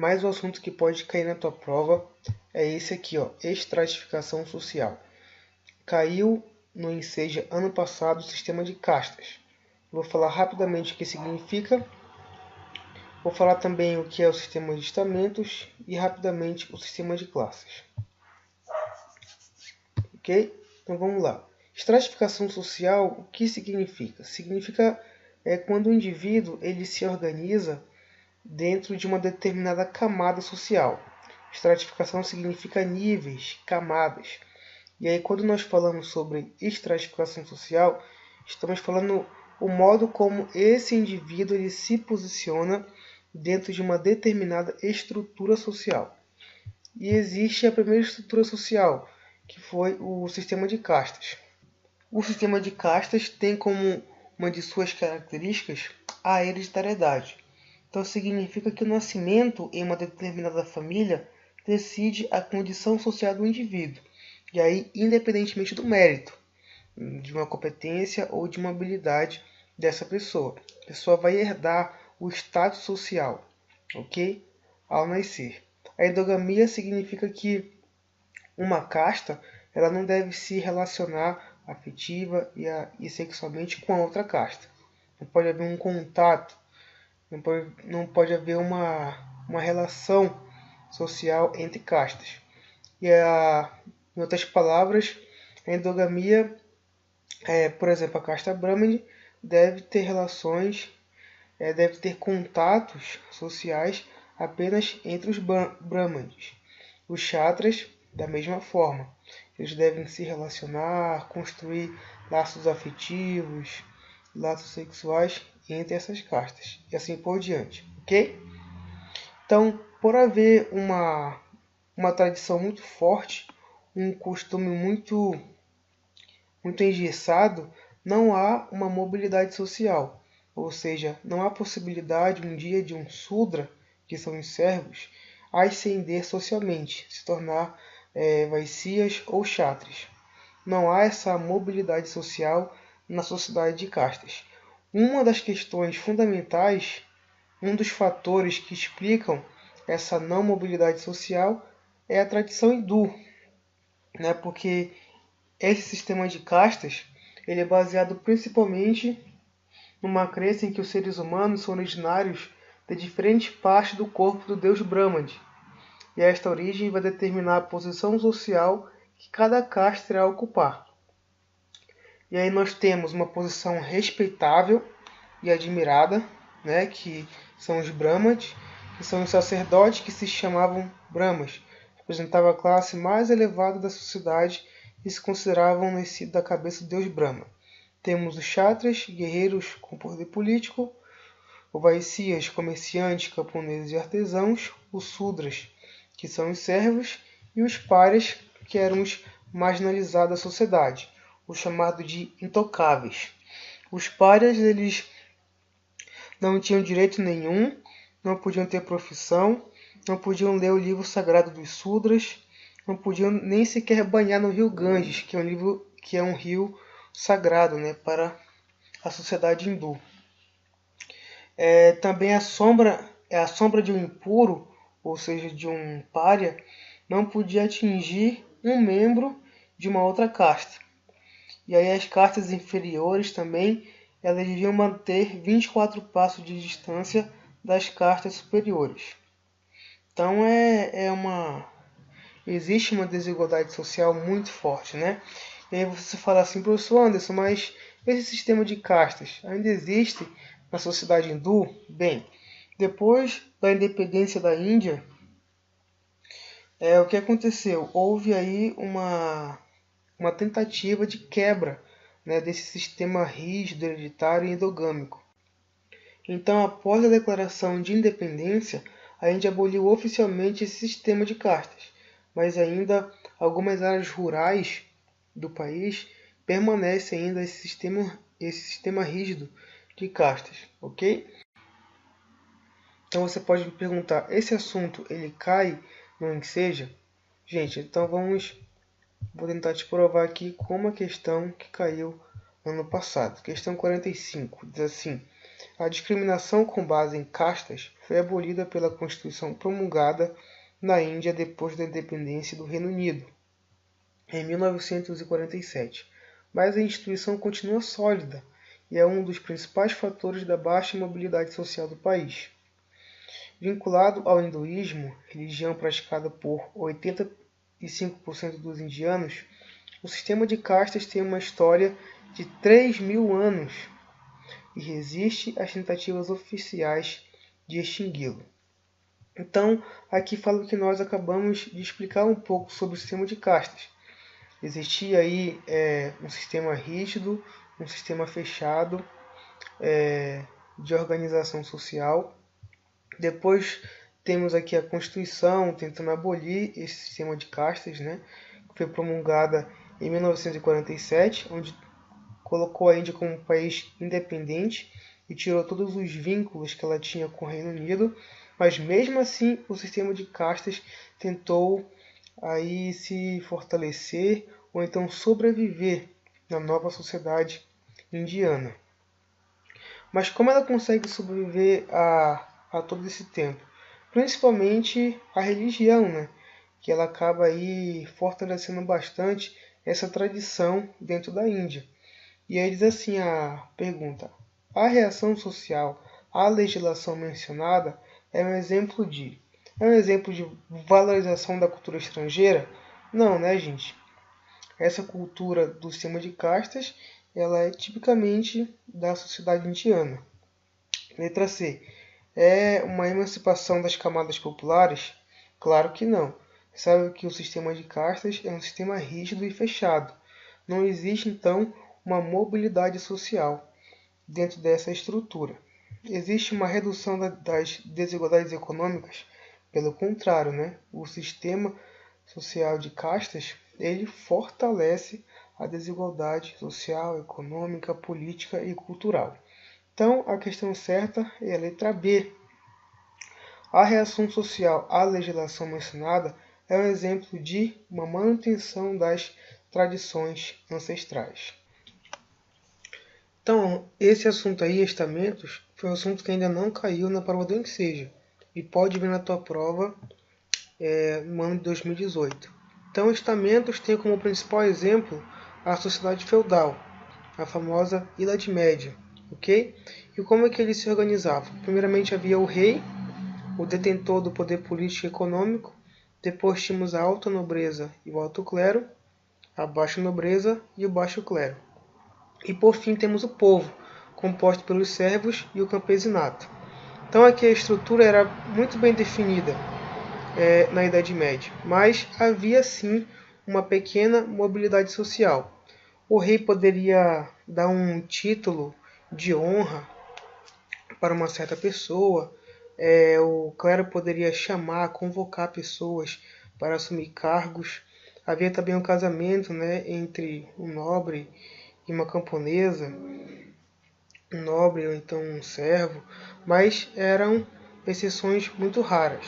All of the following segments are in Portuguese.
mas o assunto que pode cair na tua prova é esse aqui, ó, estratificação social. Caiu no Enseja ano passado o sistema de castas. Vou falar rapidamente o que significa. Vou falar também o que é o sistema de estamentos e rapidamente o sistema de classes. Ok? Então vamos lá. Estratificação social, o que significa? Significa quando o indivíduo ele se organiza dentro de uma determinada camada social. Estratificação significa níveis, camadas. E aí quando nós falamos sobre estratificação social, estamos falando o modo como esse indivíduo ele se posiciona dentro de uma determinada estrutura social. E existe a primeira estrutura social, que foi o sistema de castas. O sistema de castas tem como uma de suas características a hereditariedade. Então significa que o nascimento em uma determinada família decide a condição social do indivíduo. E aí, independentemente do mérito, de uma competência ou de uma habilidade dessa pessoa. A pessoa vai herdar o status social, ok? Ao nascer. A endogamia significa que uma casta ela não deve se relacionar afetiva e sexualmente com a outra casta. Não pode haver um contato, não pode haver uma relação social entre castas. Em outras palavras, a endogamia, por exemplo, a casta Brahmani deve ter relações, deve ter contatos sociais apenas entre os Brahmanes. Os Kshatras, da mesma forma, eles devem se relacionar, construir laços afetivos, laços sexuais entre essas castas, e assim por diante, ok? Então, por haver uma tradição muito forte, um costume muito engessado, não há uma mobilidade social, ou seja, não há possibilidade um dia de um Sudra, que são os servos, ascender socialmente, se tornar Vaisyas ou Kshatris. Não há essa mobilidade social na sociedade de castas. Uma das questões fundamentais, um dos fatores que explicam essa não mobilidade social é a tradição hindu, né? Porque esse sistema de castas ele é baseado principalmente numa crença em que os seres humanos são originários de diferentes partes do corpo do deus Brahma. E esta origem vai determinar a posição social que cada casta irá ocupar. E aí nós temos uma posição respeitável e admirada, né, que são os Brahmanes, que são os sacerdotes que se chamavam Brahmas, representavam a classe mais elevada da sociedade e se consideravam nascidos da cabeça do deus Brahma. Temos os Kshatras, guerreiros com poder político, os Vaisyas, comerciantes, camponeses e artesãos, os Sudras, que são os servos, e os Párias, que eram os marginalizados da sociedade, os chamados de intocáveis. Os Párias, eles não tinham direito nenhum, não podiam ter profissão, não podiam ler o livro sagrado dos Sudras, não podiam nem sequer banhar no rio Ganges, que é um rio sagrado, né, para a sociedade hindu. Também a sombra de um impuro, ou seja, de um pária, não podia atingir um membro de uma outra casta. E aí as castas inferiores também, elas deviam manter 24 passos de distância das castas superiores. Então existe uma desigualdade social muito forte, né? E aí você fala assim, professor Anderson, mas esse sistema de castas ainda existe na sociedade hindu? Bem, depois da independência da Índia, o que aconteceu? Houve aí uma tentativa de quebra, né, desse sistema rígido, hereditário e endogâmico. Então, após a declaração de independência, a Índia aboliu oficialmente esse sistema de castas, mas ainda algumas áreas rurais do país permanece ainda esse sistema rígido de castas, ok? Então você pode me perguntar, esse assunto ele cai no Enseja? Gente, então vou tentar te provar aqui como a questão que caiu ano passado. Questão 45, diz assim: A discriminação com base em castas foi abolida pela Constituição promulgada na Índia depois da independência do Reino Unido, em 1947, mas a instituição continua sólida e é um dos principais fatores da baixa mobilidade social do país. Vinculado ao hinduísmo, religião praticada por 85% dos indianos, o sistema de castas tem uma história de 3.000 anos e resiste às tentativas oficiais de extingui-lo. Então, aqui falo que nós acabamos de explicar um pouco sobre o sistema de castas. Existia aí um sistema rígido, um sistema fechado de organização social. Depois temos aqui a Constituição tentando abolir esse sistema de castas, né, que foi promulgada em 1947, onde colocou a Índia como um país independente e tirou todos os vínculos que ela tinha com o Reino Unido, mas mesmo assim o sistema de castas tentou aí se fortalecer ou então sobreviver na nova sociedade indiana. Mas como ela consegue sobreviver a todo esse tempo? Principalmente a religião, né? Que ela acaba aí fortalecendo bastante essa tradição dentro da Índia. E aí diz assim a pergunta: a reação social à legislação mencionada é um exemplo de valorização da cultura estrangeira? Não, né, gente? Essa cultura do sistema de castas, ela é tipicamente da sociedade indiana. Letra C. É uma emancipação das camadas populares? Claro que não. Sabe que o sistema de castas é um sistema rígido e fechado. Não existe, então, uma mobilidade social dentro dessa estrutura. Existe uma redução das desigualdades econômicas? Pelo contrário, né? O sistema social de castas, ele fortalece a desigualdade social, econômica, política e cultural. Então, a questão certa é a letra B. A reação social à legislação mencionada é um exemplo de uma manutenção das tradições ancestrais. Então, esse assunto aí, estamentos, foi um assunto que ainda não caiu na prova do Enseja e pode vir na tua prova no ano de 2018. Então, estamentos tem como principal exemplo a sociedade feudal, a famosa Idade Média, ok? E como é que eles se organizavam? Primeiramente havia o rei, o detentor do poder político e econômico. Depois tínhamos a alta nobreza e o alto clero, a baixa nobreza e o baixo clero. E por fim temos o povo, composto pelos servos e o campesinato. Então aqui a estrutura era muito bem definida na Idade Média, mas havia sim uma pequena mobilidade social. O rei poderia dar um título de honra para uma certa pessoa, o clero poderia chamar, convocar pessoas para assumir cargos. Havia também um casamento, né, entre um nobre e uma camponesa, um nobre ou então um servo, mas eram exceções muito raras.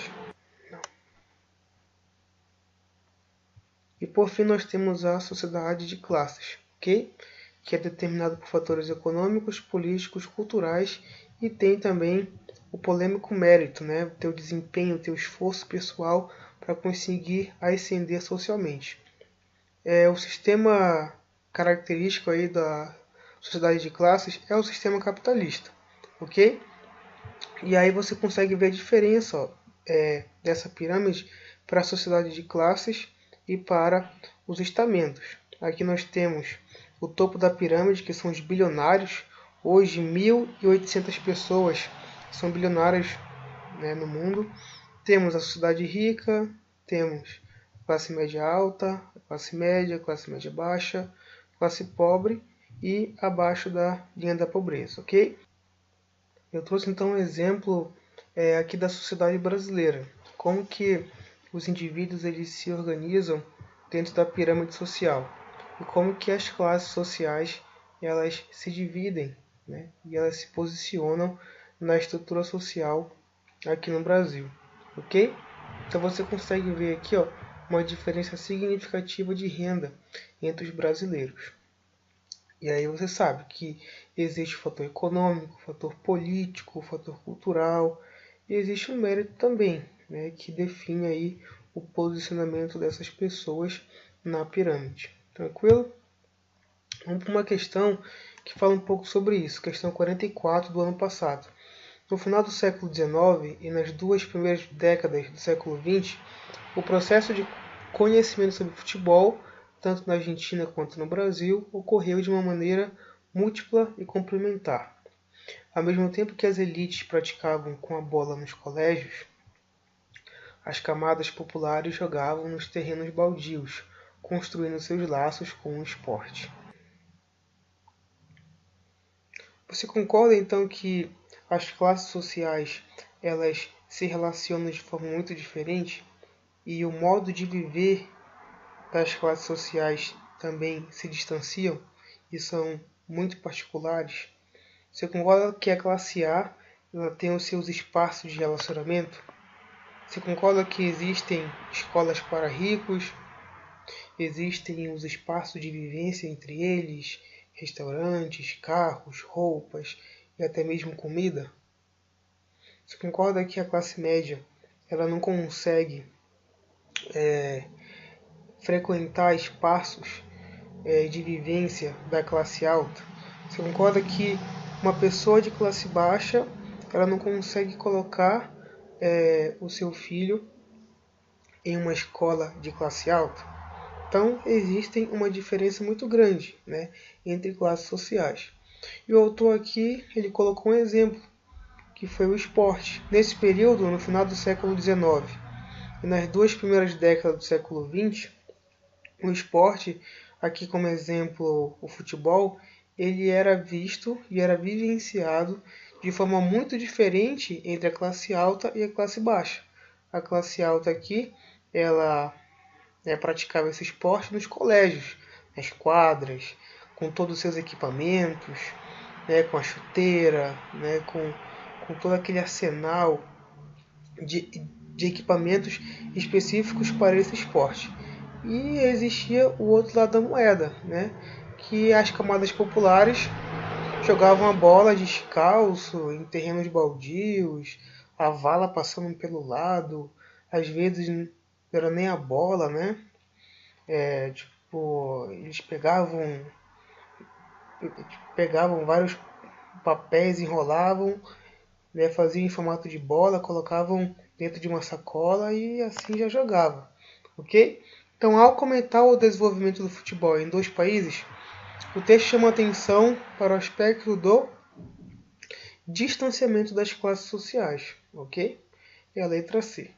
E por fim nós temos a sociedade de classes, ok? Que é determinada por fatores econômicos, políticos, culturais e tem também o polêmico mérito, né? O teu desempenho, o teu esforço pessoal para conseguir ascender socialmente. O sistema característico aí da sociedade de classes é o sistema capitalista, ok? E aí você consegue ver a diferença dessa pirâmide para a sociedade de classes e para os estamentos. Aqui nós temos o topo da pirâmide, que são os bilionários. Hoje, 1.800 pessoas são bilionárias, né, no mundo. Temos a sociedade rica, temos a classe média alta, a classe média baixa, classe pobre e abaixo da linha da pobreza, ok? Eu trouxe então um exemplo aqui da sociedade brasileira, como que os indivíduos eles se organizam dentro da pirâmide social e como que as classes sociais elas se dividem, né, e elas se posicionam na estrutura social aqui no Brasil, ok? Então você consegue ver aqui, ó, uma diferença significativa de renda entre os brasileiros. E aí você sabe que existe o fator econômico, o fator político, o fator cultural, e existe o mérito também, né, que define aí o posicionamento dessas pessoas na pirâmide. Tranquilo? Vamos para uma questão que fala um pouco sobre isso, questão 44 do ano passado. No final do século XIX e nas duas primeiras décadas do século XX, o processo de conhecimento sobre futebol, tanto na Argentina quanto no Brasil, ocorreu de uma maneira múltipla e complementar. Ao mesmo tempo que as elites praticavam com a bola nos colégios, as camadas populares jogavam nos terrenos baldios, construindo seus laços com o esporte. Você concorda então que as classes sociais elas se relacionam de forma muito diferente e o modo de viver das classes sociais também se distanciam e são muito particulares? Você concorda que a classe A ela tem os seus espaços de relacionamento? Você concorda que existem escolas para ricos, existem os espaços de vivência entre eles, restaurantes, carros, roupas e até mesmo comida? Você concorda que a classe média ela não consegue frequentar espaços de vivência da classe alta? Você concorda que uma pessoa de classe baixa ela não consegue colocar o seu filho em uma escola de classe alta? Então, existe uma diferença muito grande, né, entre classes sociais. E o autor aqui ele colocou um exemplo, que foi o esporte. Nesse período, no final do século XIX e nas duas primeiras décadas do século XX, o esporte, aqui como exemplo o futebol, ele era visto e era vivenciado de forma muito diferente entre a classe alta e a classe baixa. A classe alta aqui, ela praticava esse esporte nos colégios, nas quadras, com todos os seus equipamentos, com a chuteira, com todo aquele arsenal de equipamentos específicos para esse esporte. E existia o outro lado da moeda, que as camadas populares jogavam a bola descalço em terrenos baldios, a vala passando pelo lado, às vezes não era nem a bola, eles pegavam vários papéis, enrolavam, faziam em formato de bola, colocavam dentro de uma sacola e assim já jogava, ok? Então, ao comentar o desenvolvimento do futebol em dois países, o texto chama atenção para o aspecto do distanciamento das classes sociais, ok? É a letra C.